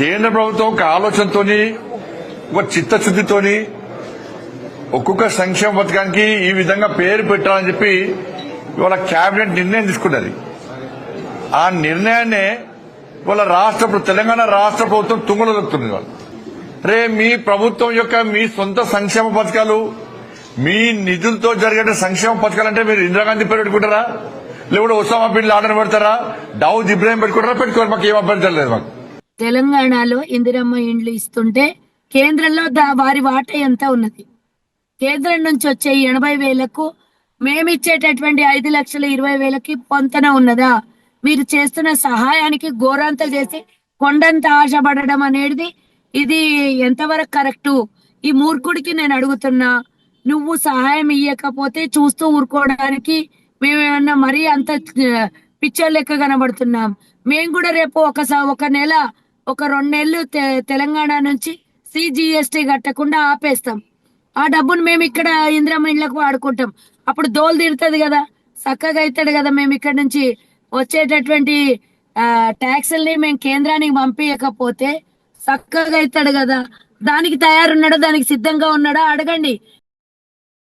కేంద్ర ప్రభుత్వం ఒక ఆలోచనతోని ఒక చిత్తశుద్దితోని ఒక్కొక్క సంక్షేమ పథకానికి ఈ విధంగా పేరు పెట్టాలని చెప్పి ఇవాళ కేబినెట్ నిర్ణయం తీసుకున్నది. ఆ నిర్ణయాన్ని ఇవాళ తెలంగాణ రాష్ట్ర ప్రభుత్వం తుంగలో దొక్కుతుంది. వాళ్ళు మీ ప్రభుత్వం యొక్క మీ సొంత సంక్షేమ పథకాలు మీ నిధులతో జరిగే సంక్షేమ పథకాలంటే మీరు ఇందిరాగాంధీ పేరు పెట్టుకుంటారా, లేకుంటే ఒసామా బిన్ లాడెన్ పెడతారా, దావుద్ ఇబ్రాహిం పెట్టుకుంటారా? పెట్టుకోరు, మాకు ఏం అభ్యంతరం లేదు. మాకు తెలంగాణలో ఇందిరమ్మ ఇండ్లు ఇస్తుంటే కేంద్రంలో వారి వాటా ఎంత ఉన్నది? కేంద్రం నుంచి వచ్చే 80,000కు మేమిచ్చేటటువంటి 5,20,000కి పొంతన ఉన్నదా? మీరు చేస్తున్న సహాయానికి గోరంతలు చేసి కొండంత ఆశపడడం అనేది ఇది ఎంతవరకు కరెక్టు? ఈ మూర్ఖుడికి నేను అడుగుతున్నా, నువ్వు సహాయం ఇయ్యకపోతే చూస్తూ ఊరుకోవడానికి మేమేమన్నా మరీ అంత పిక్చర్ లెక్క కనబడుతున్నాం? మేము కూడా రేపు ఒక నెల 2 నెలలు తెలంగాణ నుంచి CGST కట్టకుండా ఆపేస్తాం. ఆ డబ్బును మేము ఇక్కడ ఇందిరమ్మ ఇళ్లకు వాడుకుంటాం. అప్పుడు దోలు తీరుతుంది కదా, చక్కగా అవుతాడు కదా. మేము ఇక్కడ నుంచి వచ్చేటటువంటి ట్యాక్సుల్ని మేము కేంద్రానికి పంపించకపోతే చక్కగా అవుతాడు కదా. దానికి తయారున్నాడా, దానికి సిద్ధంగా ఉన్నాడా అడగండి.